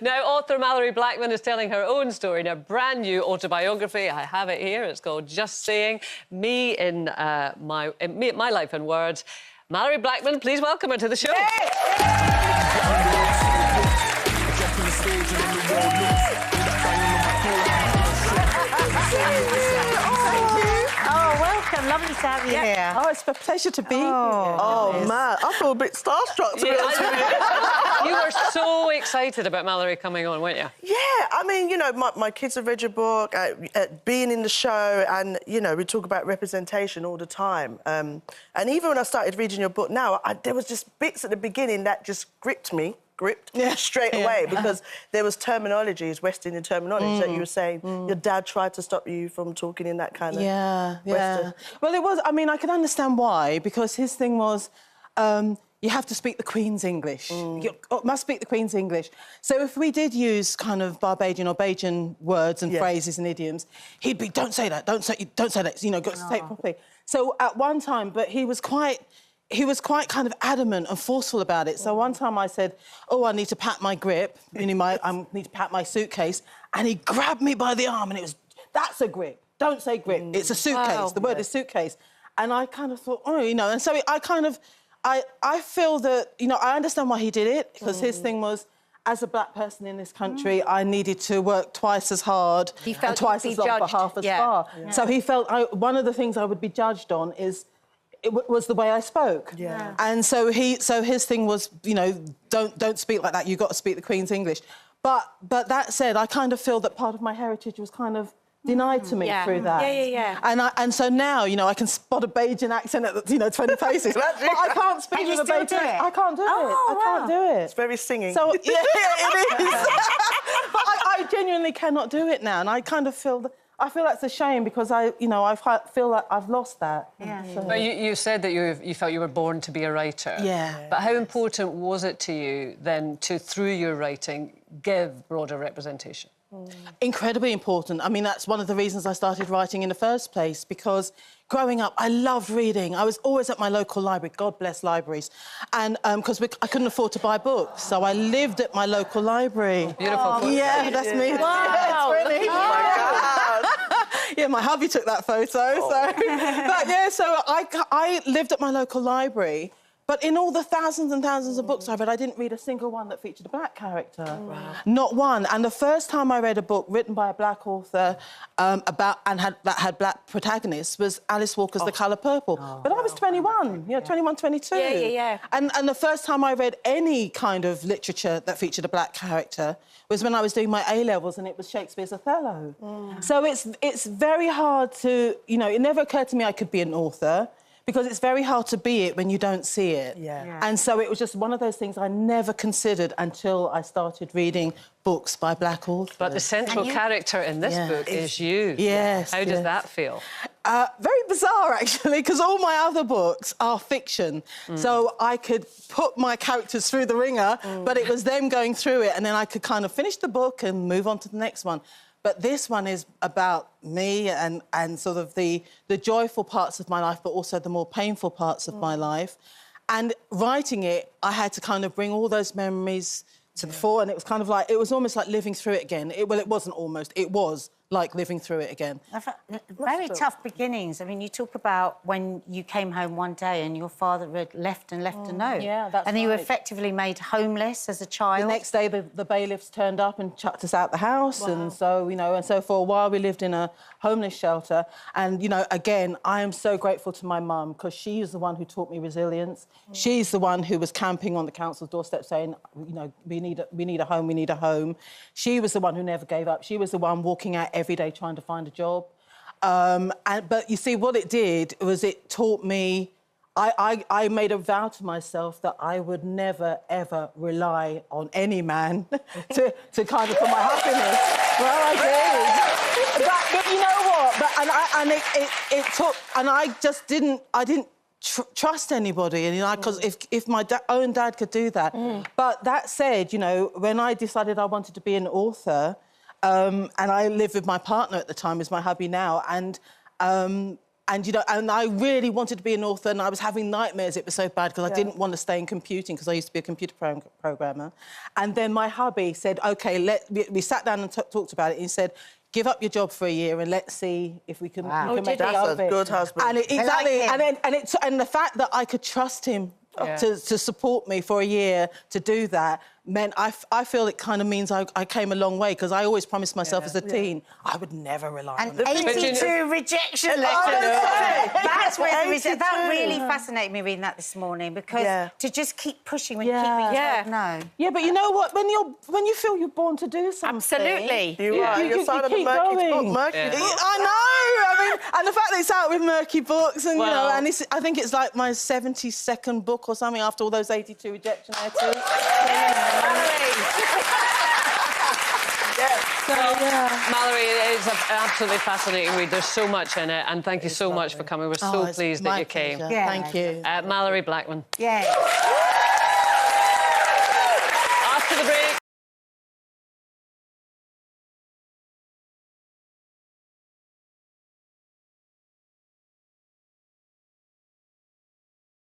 Now, author Malorie Blackman is telling her own story in a brand new autobiography. I have it here. It's called Just Saying, Me in My Life in Words. Malorie Blackman, please welcome her to the show. Lovely to have you here. Oh, it's a pleasure to be here. Oh, man, I feel a bit starstruck, to be honest with you. You were so excited about Malorie coming on, weren't you? Yeah, I mean, you know, my kids have read your book, being in the show, and, you know, we talk about representation all the time. And even when I started reading your book now, there was just bits at the beginning that just gripped me straight away, because there was terminologies, West Indian terminology that you were saying. Your dad tried to stop you from talking in that kind of Western. Well, it was. I mean, I can understand why, because his thing was, you have to speak the Queen's English. You must speak the Queen's English. So if we did use kind of Barbadian or Bajan words and phrases and idioms, he'd be, don't say that, don't say that. You know, got to say it properly. So at one time, but he was quite kind of adamant and forceful about it. So one time I said, oh, I need to pat my grip, meaning I need to pat my suitcase, and he grabbed me by the arm and it was, that's a grip, don't say grip, it's a suitcase, the word is suitcase. And I kind of thought, oh, you know, and so I feel that, you know, I understand why he did it, because his thing was, as a black person in this country, I needed to work twice as hard and twice as long for half as far. Yeah. So he felt, one of the things I would be judged on is was the way I spoke. Yeah. And so his thing was, you know, don't speak like that, you've got to speak the Queen's English. But that said, I kind of feel that part of my heritage was kind of denied to me through that. And so now, you know, I can spot a Bajan accent at, you know, 20 paces. But I can't speak with a Bajan accent. I can't do it. I can't do it. It's very singing. So, yeah, it is. But I genuinely cannot do it now, and I kind of feel that I feel that's a shame, because I feel like I've lost that. Yeah. So. But you said that you felt you were born to be a writer. Yeah. But how important was it to you then to, through your writing, give broader representation? Incredibly important. I mean, that's one of the reasons I started writing in the first place, because growing up, I loved reading. I was always at my local library, God bless libraries, and because I couldn't afford to buy books, so I lived at my local library. Beautiful. Yeah, that's me. Wow. Yeah, really. Oh, my God. Yeah, my hubby took that photo, so... But, yeah, so I lived at my local library, but in all the thousands and thousands of books I read, I didn't read a single one that featured a black character. Wow. Not one. And the first time I read a book written by a black author that had black protagonists was Alice Walker's The Colour Purple. But I was 21, you know, 21, 22. Yeah. And the first time I read any kind of literature that featured a black character was when I was doing my A-levels, and it was Shakespeare's Othello. So it's very hard to, you know, it never occurred to me I could be an author, because it's very hard to be it when you don't see it. Yeah. And so it was just one of those things I never considered until I started reading books by black authors. But the central character in this book is you. Yes. How does that feel? Very bizarre, actually, because all my other books are fiction. So I could put my characters through the ringer, but it was them going through it, and then I could kind of finish the book and move on to the next one. But this one is about me and sort of the joyful parts of my life, but also the more painful parts of my life. And writing it, I had to kind of bring all those memories to the fore, and it was kind of like, it was almost like living through it again. Well, it wasn't almost, it was like living through it again. Very tough beginnings. I mean, you talk about when you came home one day and your father had left a note. Yeah, that's And you were effectively made homeless as a child. The next day, the bailiffs turned up and chucked us out the house. And so, you know, and so for a while we lived in a homeless shelter. And, you know, again, I am so grateful to my mum, because she is the one who taught me resilience. She's the one who was camping on the council's doorstep saying, you know, we need a home, we need a home. She was the one who never gave up. She was the one walking out every day trying to find a job. But you see, what it did was it taught me... I made a vow to myself that I would never, ever rely on any man to kind of for my happiness. Well, I did. But you know what? I just didn't trust anybody, and, you know, because if my own dad could do that. But that said, you know, when I decided I wanted to be an author, and I lived with my partner at the time, who's my hubby now, and And, you know, and I really wanted to be an author, and I was having nightmares. It was so bad because I didn't want to stay in computing because I used to be a computer programmer. And then my hubby said, OK, we sat down and talked about it, and he said, give up your job for a year and let's see if we can, we can make it out of it. That's a good husband. And exactly, and the fact that I could trust him to support me for a year to do that meant I feel it kind of means I came a long way, because I always promised myself as a teen I would never rely on And 82 rejection letters. That's where that really fascinated me reading that this morning, because to just keep pushing when you keep being told no. Yeah, but you know what? When you feel you're born to do something, absolutely, you're signing of the Murky book, Murky. I know. I mean, and the fact that it's out with Murky Books, and you know, and I think it's like my 72nd book or something after all those 82 rejection letters. Malorie, it is an absolutely fascinating read. There's so much in it, and thank you so much for coming. We're so pleased that you came. Thank you. Malorie Blackman. Yeah.